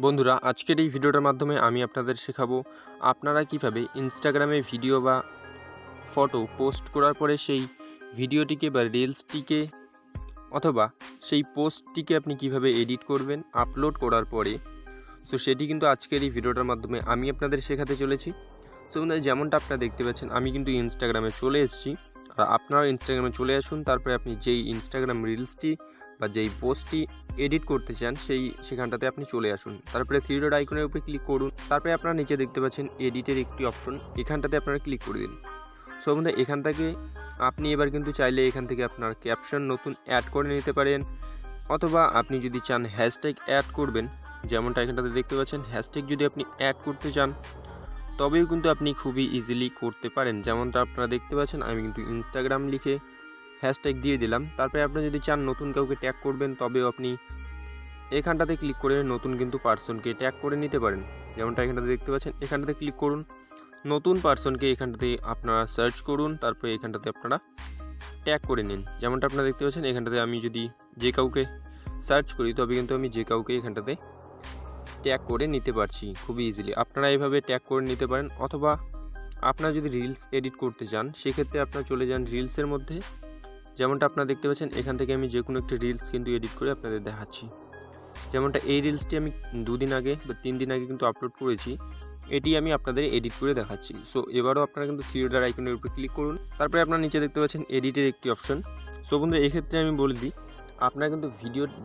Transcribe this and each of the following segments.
বন্ধুরা, আজকের এই ভিডিওটার মাধ্যমে আমি আপনাদের শেখাবো আপনারা কিভাবে ইনস্টাগ্রামে ভিডিও বা ফটো পোস্ট করার পরে সেই ভিডিওটিকে বা রিলসটিকে অথবা সেই পোস্টটিকে আপনি কিভাবে এডিট করবেন আপলোড করার পরে। সো সেটি কিন্তু আজকের এই ভিডিওটার মাধ্যমে আমি আপনাদের শেখাতে চলেছি। সো যেমনটা আপনারা দেখতে পাচ্ছেন, আমি কিন্তু ইনস্টাগ্রামে চলে এসেছি, আর আপনারাও ইনস্টাগ্রামে চলে আসুন। তারপরে আপনি যেই ইনস্টাগ্রাম রিলসটি বা যেই পোস্টটি এডিট করতে চান সেখানটাতে আপনি চলে আসুন। তারপরে থ্রি ডট আইকনের উপরে ক্লিক করুন। তারপরে আপনারা নিচে দেখতে পাচ্ছেন এডিটের একটি অপশন, এখানটাতে আপনারা ক্লিক করে দিন। সো বন্ধুরা, এখান থেকে আপনি এবার কিন্তু চাইলে এখান থেকে আপনার ক্যাপশন নতুন অ্যাড করে নিতে পারেন, অথবা আপনি যদি চান হ্যাশট্যাগ অ্যাড করবেন, যেমনটা এখানটাতে দেখতে পাচ্ছেন হ্যাশট্যাগ যদি আপনি অ্যাড করতে চান তবেও কিন্তু আপনি খুবই ইজিলি করতে পারেন। যেমনটা আপনারা দেখতে পাচ্ছেন আমি কিন্তু ইনস্টাগ্রাম লিখে হ্যাশট্যাগ দিয়ে দিলাম। তারপরে আপনি যদি চান নতুন কাউকে ট্যাগ করবেন তবেও আপনি এখানটাতে ক্লিক করে নতুন কিন্তু পার্সনকে ট্যাগ করে নিতে পারেন। যেমনটা এখানটাতে দেখতে পাচ্ছেন, এখানটাতে ক্লিক করুন, নতুন পার্সনকে এখানটাতে আপনারা সার্চ করুন, তারপরে এখানটাতে আপনারা ট্যাগ করে নিন। যেমনটা আপনারা দেখতে পাচ্ছেন এখানটাতে আমি যদি যে কাউকে সার্চ করি তবে কিন্তু আমি যে কাউকে এখানটাতে ট্যাগ করে নিতে পারছি খুবই ইজিলি। আপনারা এইভাবে ট্যাগ করে নিতে পারেন, অথবা আপনারা যদি রিলস এডিট করতে চান সেক্ষেত্রে আপনারা চলে যান রিলসের মধ্যে। যেমনটা আপনারা দেখতে পাচ্ছেন এখান থেকে আমি যে কোনো একটি রিলস কিন্তু এডিট করে আপনাদের দেখাচ্ছি। যেমনটা এই রিলসটি আমি 2 দিন আগে বা 3 দিন আগে কিন্তু আপলোড করেছি, এটি আমি আপনাদের এডিট করে দেখাচ্ছি। সো এবারও আপনারা কিন্তু থ্রি ডট আইকনের উপরে ক্লিক করুন। তারপরে আপনারা নিচে দেখতে পাচ্ছেন এডিটের একটি অপশন। সো বন্ধু, এক্ষেত্রে আমি বলে দিই, আপনারা কিন্তু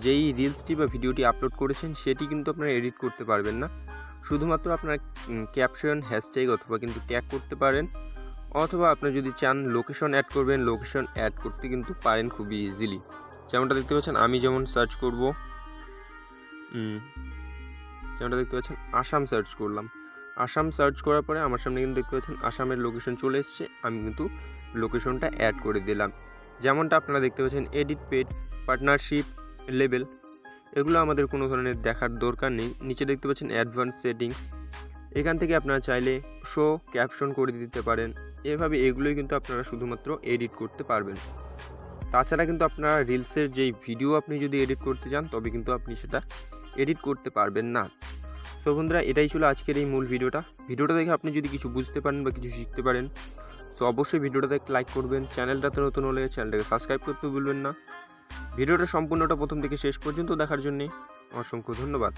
যেই রিলসটি বা ভিডিওটি আপলোড করেছেন সেটি কিন্তু আপনারা এডিট করতে পারবেন না। শুধুমাত্র আপনার ক্যাপশন, হ্যাশট্যাগ অথবা কিন্তু ট্যাগ করতে পারেন, অথবা আপনি যদি চান লোকেশন অ্যাড করবেন, লোকেশন অ্যাড করতে কিন্তু পারেন খুবই ইজিলি। যেমনটা দেখতে পাচ্ছেন আমি যেমন সার্চ করব, যেমনটা দেখতে পাচ্ছেন আসাম সার্চ করলাম। আসাম সার্চ করার পরে আমার সামনে কিন্তু দেখতে পাচ্ছেন আসামের লোকেশন চলে এসছে, আমি কিন্তু লোকেশনটা অ্যাড করে দিলাম। যেমনটা আপনারা দেখতে পাচ্ছেন এডিট পেড, পার্টনারশিপ, লেবেল, এগুলো আমাদের কোনো ধরনের দেখার দরকার নেই। নিচে দেখতে পাচ্ছেন অ্যাডভান্স সেটিংস, এখান থেকে আপনারা চাইলে শো ক্যাপশন করে দিতে পারেন। এভাবে এগুলোই কিন্তু আপনারা শুধুমাত্র এডিট করতে পারবেন। তাছাড়া কিন্তু আপনারা রিলসের যেই ভিডিও আপনি যদি এডিট করতে চান তবে কিন্তু আপনি সেটা এডিট করতে পারবেন না। সো বন্ধুরা, এটাই ছিল আজকের এই মূল ভিডিওটা দেখে আপনি যদি কিছু বুঝতে পারেন বা কিছু শিখতে পারেন, তো অবশ্যই ভিডিওটাতে লাইক করবেন। চ্যানেলটাতে নতুন হলে চ্যানেলটাকে সাবস্ক্রাইব করতে ভুলবেন না। ভিডিওটা সম্পূর্ণটা প্রথম থেকে শেষ পর্যন্ত দেখার জন্যে অসংখ্য ধন্যবাদ।